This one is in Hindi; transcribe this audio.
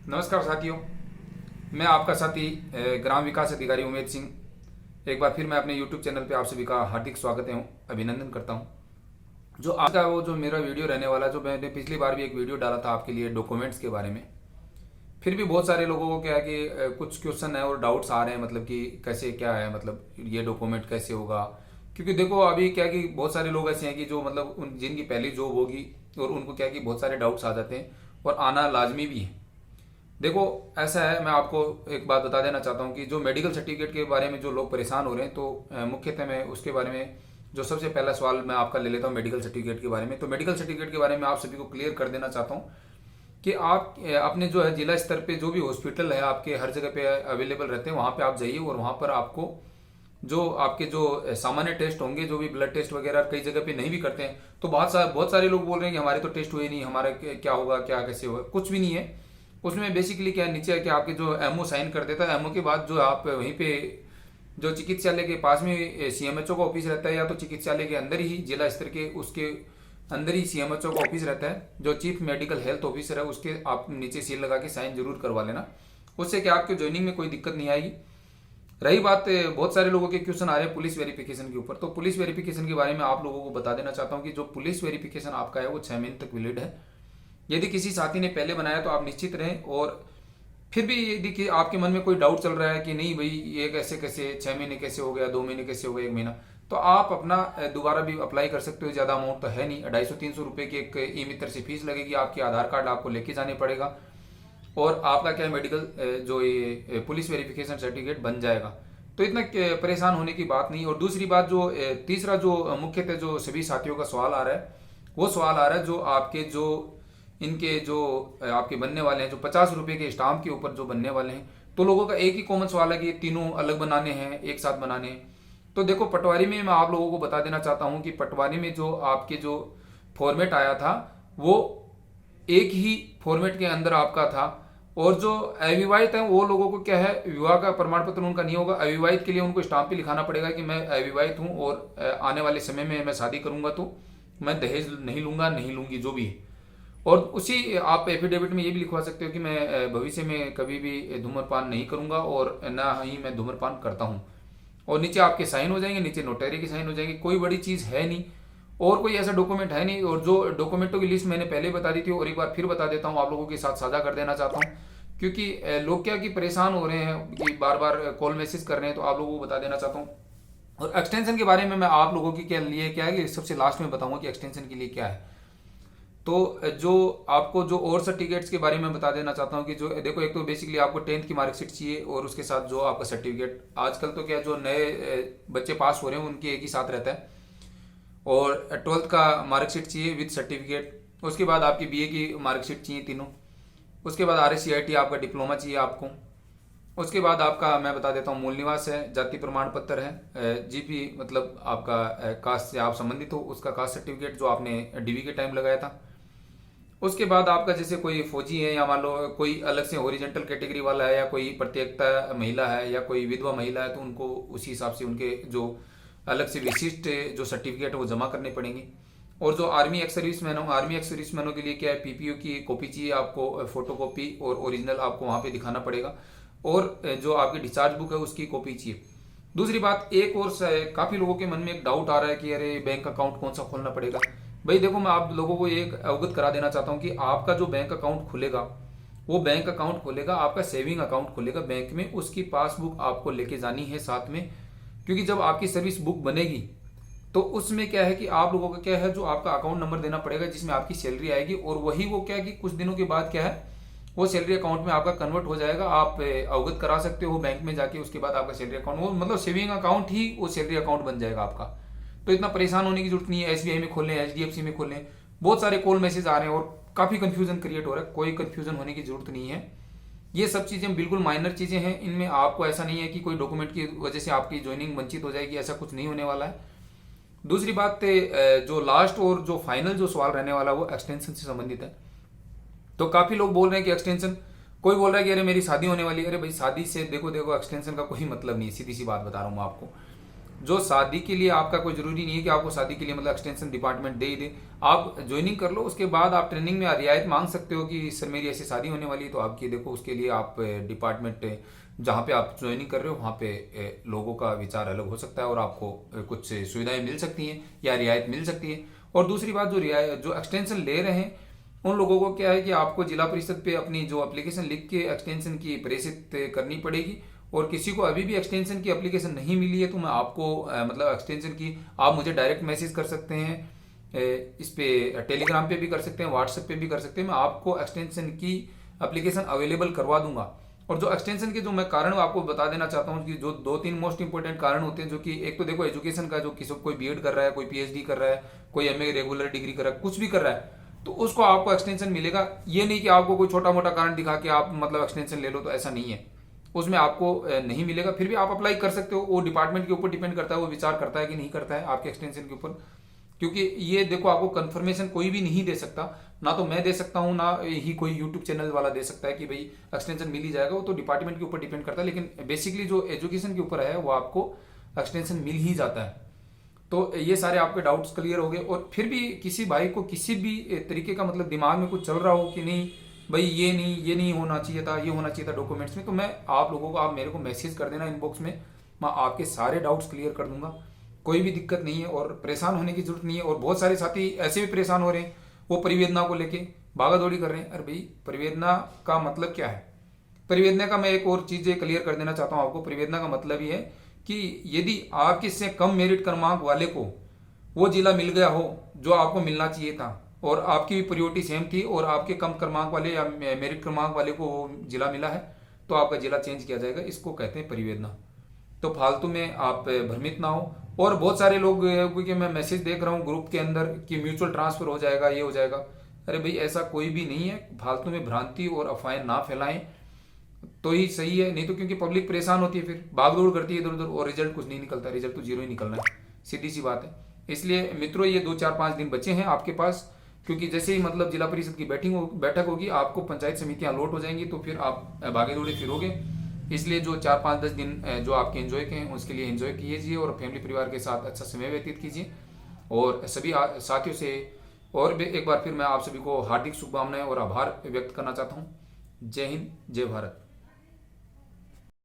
नमस्कार साथियों, मैं आपका साथी ग्राम विकास अधिकारी उमेद सिंह एक बार फिर मैं अपने YouTube चैनल पे आप सभी का हार्दिक स्वागत एवं अभिनंदन करता हूं। जो आज का वो जो मेरा वीडियो रहने वाला, जो मैंने पिछली बार भी एक वीडियो डाला था आपके लिए डॉक्यूमेंट्स के बारे में, फिर भी बहुत सारे लोगों को क्या है कि कुछ क्वेश्चन है और डाउट्स आ रहे हैं, मतलब कि कैसे क्या है, मतलब ये डॉक्यूमेंट कैसे होगा। क्योंकि देखो अभी क्या कि बहुत सारे लोग ऐसे हैं कि जो मतलब जिनकी पहली जॉब होगी और उनको क्या कि बहुत सारे डाउट्स आ जाते हैं और आना लाजमी भी है। देखो ऐसा है, मैं आपको एक बात बता देना चाहता हूँ कि जो मेडिकल सर्टिफिकेट के बारे में जो लोग परेशान हो रहे हैं, तो मुख्यतः मैं उसके बारे में जो सबसे पहला सवाल मैं आपका ले लेता हूँ मेडिकल सर्टिफिकेट के बारे में। तो मेडिकल सर्टिफिकेट के बारे में आप सभी को क्लियर कर देना चाहता हूँ कि आप अपने जो है जिला स्तर पे जो भी हॉस्पिटल है आपके हर जगह पे अवेलेबल रहते हैं, वहाँ पे आप जाइए और वहाँ पर आपको जो आपके जो सामान्य टेस्ट होंगे, जो भी ब्लड टेस्ट वगैरह कई जगह पे नहीं भी करते हैं, तो बहुत सारे लोग बोल रहे हैं कि हमारे तो टेस्ट हुए नहीं, हमारा क्या होगा, क्या कैसे होगा। कुछ भी नहीं है उसमें। बेसिकली क्या नीचे है कि आपके जो एमओ साइन कर देता है, एमओ के बाद जो आप वहीं पे जो चिकित्सालय के पास में सीएमएचओ का ऑफिस रहता है, या तो चिकित्सालय के अंदर ही जिला स्तर के उसके अंदर ही सीएमएचओ का ऑफिस रहता है, जो चीफ मेडिकल हेल्थ ऑफिसर है, उसके आप नीचे सील लगा के साइन जरूर करवा लेना। उससे क्या आपके ज्वाइनिंग में कोई दिक्कत नहीं आएगी। रही बात, बहुत सारे लोगों के क्वेश्चन आ रहे हैं पुलिस वेरिफिकेशन के ऊपर, तो पुलिस वेरिफिकेशन के बारे में आप लोगों को बता देना चाहता हूँ कि जो पुलिस वेरिफिकेशन आपका है वो 6 महीने तक वैलिड है। यदि किसी साथी ने पहले बनाया तो आप निश्चित रहें, और फिर भी यदि कि आपके मन में कोई डाउट चल रहा है कि नहीं भाई ये कैसे कैसे 6 महीने कैसे हो गया, 2 महीने कैसे हो गया, 1 महीना, तो आप अपना दोबारा भी अप्लाई कर सकते हो। ज़्यादा अमाउंट तो है नहीं, 250-300 रुपये की एक ई मित्र से फीस लगेगी। आपके आधार कार्ड आपको लेके जाने पड़ेगा और आपका क्या मेडिकल जो ये पुलिस वेरिफिकेशन सर्टिफिकेट बन जाएगा। तो इतना परेशान होने की बात नहीं। और दूसरी बात, जो तीसरा जो मुख्यतः जो सभी साथियों का सवाल आ रहा है, वो सवाल आ रहा है जो आपके जो इनके जो आपके बनने वाले हैं, जो 50 रुपये के स्टाम्प के ऊपर जो बनने वाले हैं, तो लोगों का एक ही कॉमन सवाल है कि ये तीनों अलग बनाने हैं, एक साथ बनाने हैं। तो देखो पटवारी में मैं आप लोगों को बता देना चाहता हूँ कि पटवारी में जो आपके जो फॉर्मेट आया था वो एक ही फॉर्मेट के अंदर आपका था। और जो अविवाहित है वो लोगों को क्या है, विवाह का प्रमाण पत्र उनका नहीं होगा। अविवाहित के लिए उनको स्टाम्प पे लिखाना पड़ेगा कि मैं अविवाहित हूँ और आने वाले समय में मैं शादी करूंगा तो मैं दहेज नहीं लूंगा, नहीं लूंगी, जो भी है। और उसी आप एफिडेविट में ये भी लिखवा सकते हो कि मैं भविष्य में कभी भी धूम्रपान नहीं करूंगा और ना ही मैं धूम्रपान करता हूँ। और नीचे आपके साइन हो जाएंगे, नीचे नोटरी की साइन हो जाएंगे। कोई बड़ी चीज़ है नहीं और कोई ऐसा डॉक्यूमेंट है नहीं। और जो डॉक्यूमेंटों की लिस्ट मैंने पहले बता दी थी और एक बार फिर बता देता हूँ, आप लोगों के साथ साझा कर देना चाहता हूँ, क्योंकि लोग क्या कि परेशान हो रहे हैं कि बार बार कॉल मैसेज कर रहे हैं, तो आप लोगों को बता देना चाहता हूँ। और एक्सटेंशन के बारे में मैं आप लोगों के क्या लिए क्या है कि सबसे लास्ट में बताऊंगा कि एक्सटेंशन के लिए क्या है। तो जो आपको जो और सर्टिफिकेट्स के बारे में बता देना चाहता हूँ कि जो देखो, एक तो बेसिकली आपको 10th की मार्कशीट चाहिए और उसके साथ जो आपका सर्टिफिकेट, आजकल तो क्या जो नए बच्चे पास हो रहे हैं उनके एक ही साथ रहता है। और 12th का मार्कशीट चाहिए विद सर्टिफिकेट। उसके बाद आपकी बीए की मार्कशीट चाहिए तीनों। उसके बाद RSCIT आपका डिप्लोमा चाहिए आपको। उसके बाद आपका मैं बता देता हूँ मूल निवास है, जाति प्रमाण पत्र है, GP मतलब आपका कास्ट से आप संबंधित हो उसका कास्ट सर्टिफिकेट जो आपने DV के टाइम लगाया था। उसके बाद आपका जैसे कोई फौजी है, या मान लो कोई अलग से हॉरिजेंटल कैटेगरी वाला है, या कोई प्रत्येकता महिला है, या कोई विधवा महिला है, तो उनको उसी हिसाब से उनके जो अलग से विशिष्ट जो सर्टिफिकेट है वो जमा करने पड़ेंगे। और जो आर्मी एक्स सर्विसमैन हो, आर्मी एक्स सर्विसमैनों के लिए क्या है, PPO की कॉपी चाहिए आपको, फोटो कॉपी और ओरिजिनल आपको वहाँ पे दिखाना पड़ेगा। और जो आपकी डिस्चार्ज बुक है उसकी कॉपी चाहिए। दूसरी बात, एक और काफ़ी लोगों के मन में एक डाउट आ रहा है कि अरे बैंक अकाउंट कौन सा खोलना पड़ेगा। भाई देखो, मैं आप लोगों को एक अवगत करा देना चाहता हूँ कि आपका जो बैंक अकाउंट खुलेगा वो बैंक अकाउंट खुलेगा, आपका सेविंग अकाउंट खुलेगा बैंक में, उसकी पासबुक आपको लेके जानी है साथ में। क्योंकि जब आपकी सर्विस बुक बनेगी तो उसमें क्या है कि आप लोगों का क्या है, जो आपका अकाउंट नंबर देना पड़ेगा जिसमें आपकी सैलरी आएगी, और वही वो क्या है कि कुछ दिनों के बाद क्या है वो सैलरी अकाउंट में आपका कन्वर्ट हो जाएगा। आप अवगत करा सकते हो बैंक में जाके, उसके बाद आपका सैलरी अकाउंट वो मतलब सेविंग अकाउंट ही वो सैलरी अकाउंट बन जाएगा आपका। तो इतना परेशान होने की जरूरत नहीं है। SBI में खोलें, HDFC में खोलें, बहुत सारे कॉल मैसेज आ रहे हैं और काफ़ी कंफ्यूजन क्रिएट हो रहा है। कोई कंफ्यूजन होने की जरूरत नहीं है। ये सब चीज़ें बिल्कुल माइनर चीज़ें हैं, इनमें आपको ऐसा नहीं है कि कोई डॉक्यूमेंट की वजह से आपकी ज्वाइनिंग वंचित हो जाएगी, ऐसा कुछ नहीं होने वाला है। दूसरी बात, जो लास्ट और जो फाइनल जो सवाल रहने वाला है वो एक्सटेंशन से संबंधित है। तो काफ़ी लोग बोल रहे हैं कि एक्सटेंशन, कोई बोल रहा है कि अरे मेरी शादी होने वाली है। अरे भाई शादी से देखो एक्सटेंशन का कोई मतलब नहीं है, सीधी सी बात बता रहा हूँ मैं आपको। जो शादी के लिए आपका कोई जरूरी नहीं है कि आपको शादी के लिए मतलब एक्सटेंशन डिपार्टमेंट दे ही दे। आप ज्वाइनिंग कर लो, उसके बाद आप ट्रेनिंग में रियायत मांग सकते हो कि सर मेरी ऐसी शादी होने वाली है, तो आपकी देखो उसके लिए आप डिपार्टमेंट जहाँ पे आप ज्वाइनिंग कर रहे हो वहाँ पे लोगों का विचार अलग हो सकता है और आपको कुछ सुविधाएं मिल सकती हैं या रियायत मिल सकती है। और दूसरी बात, जो एक्सटेंशन ले रहे हैं उन लोगों को क्या है कि आपको जिला परिषद पे अपनी जो एप्लीकेशन लिख के एक्सटेंशन की प्रेषित करनी पड़ेगी। और किसी को अभी भी एक्सटेंशन की एप्लीकेशन नहीं मिली है तो मैं आपको मतलब एक्सटेंशन की आप मुझे डायरेक्ट मैसेज कर सकते हैं, इस पे टेलीग्राम पे भी कर सकते हैं, व्हाट्सएप पे भी कर सकते हैं। मैं आपको एक्सटेंशन की एप्लीकेशन अवेलेबल करवा दूंगा। और जो एक्सटेंशन के जो मैं कारण आपको बता देना चाहता हूँ कि जो 2-3 मोस्ट इंपॉर्टेंट कारण होते हैं, जो कि एक तो देखो एजुकेशन का, जो किसी कोई बीएड कर रहा है, कोई पीएचडी कर रहा है, कोई एमए रेगुलर डिग्री कर रहा है, कुछ भी कर रहा है तो उसको आपको एक्सटेंशन मिलेगा। ये नहीं कि आपको कोई छोटा मोटा कारण दिखा के आप मतलब एक्सटेंशन ले लो, तो ऐसा नहीं है, उसमें आपको नहीं मिलेगा। फिर भी आप अप्लाई कर सकते हो, वो डिपार्टमेंट के ऊपर डिपेंड करता है, वो विचार करता है कि नहीं करता है आपके एक्सटेंशन के ऊपर। क्योंकि ये देखो आपको कंफर्मेशन कोई भी नहीं दे सकता, ना तो मैं दे सकता हूँ ना ही कोई यूट्यूब चैनल वाला दे सकता है कि भाई एक्सटेंशन मिल ही जाएगा। वो तो डिपार्टमेंट के ऊपर डिपेंड करता है, लेकिन बेसिकली जो एजुकेशन के ऊपर है वो आपको एक्सटेंशन मिल ही जाता है। तो ये सारे आपके डाउट्स क्लियर हो गए। और फिर भी किसी भाई को किसी भी तरीके का मतलब दिमाग में कुछ चल रहा हो कि नहीं भाई ये नहीं होना चाहिए था, ये होना चाहिए था डॉक्यूमेंट्स में, तो मैं आप लोगों को, आप मेरे को मैसेज कर देना इनबॉक्स में, मैं आपके सारे डाउट्स क्लियर कर दूंगा। कोई भी दिक्कत नहीं है और परेशान होने की जरूरत नहीं है। और बहुत सारे साथी ऐसे भी परेशान हो रहे हैं, वो परिवेदना को लेके भागा दौड़ी कर रहे हैं। अरे भाई परिवेदना का मतलब क्या है? परिवेदना का मैं एक और चीज क्लियर कर देना चाहता हूं आपको। परिवेदना का मतलब ये है कि यदि आपके से कम मेरिट क्रमांक वाले को वो जिला मिल गया हो जो आपको मिलना चाहिए था, और आपकी भी प्रायोरिटी सेम थी, और आपके कम क्रमांक वाले या मेरिट क्रमांक वाले को वो जिला मिला है, तो आपका जिला चेंज किया जाएगा। इसको कहते हैं परिवेदना। तो फालतू में आप भ्रमित ना हो। और बहुत सारे लोग, क्योंकि मैं मैसेज देख रहा हूँ ग्रुप के अंदर कि म्यूचुअल ट्रांसफर हो जाएगा, ये हो जाएगा। अरे भाई ऐसा कोई भी नहीं है, फालतू में भ्रांति और अफवाहें ना फैलाएं तो ही सही है। नहीं तो क्योंकि पब्लिक परेशान होती है, फिर भागदौड़ करती है इधर उधर और रिजल्ट कुछ नहीं निकलता, रिजल्ट तो जीरो ही निकलना है, सीधी सी बात है। इसलिए मित्रों ये 2-4-5 दिन बचे हैं आपके पास, क्योंकि जैसे ही मतलब जिला परिषद की बैठक होगी, आपको पंचायत समितियां अलॉट हो जाएंगी, तो फिर आप भागे दौड़े फिरोगे। इसलिए जो 4-5-10 दिन जो आपके एंजॉय के हैं उसके लिए एंजॉय कीजिए और फैमिली परिवार के साथ अच्छा समय व्यतीत कीजिए। और सभी साथियों से और भी एक बार फिर मैं आप सभी को हार्दिक शुभकामनाएं और आभार व्यक्त करना चाहता हूँ। जय हिंद, जय भारत।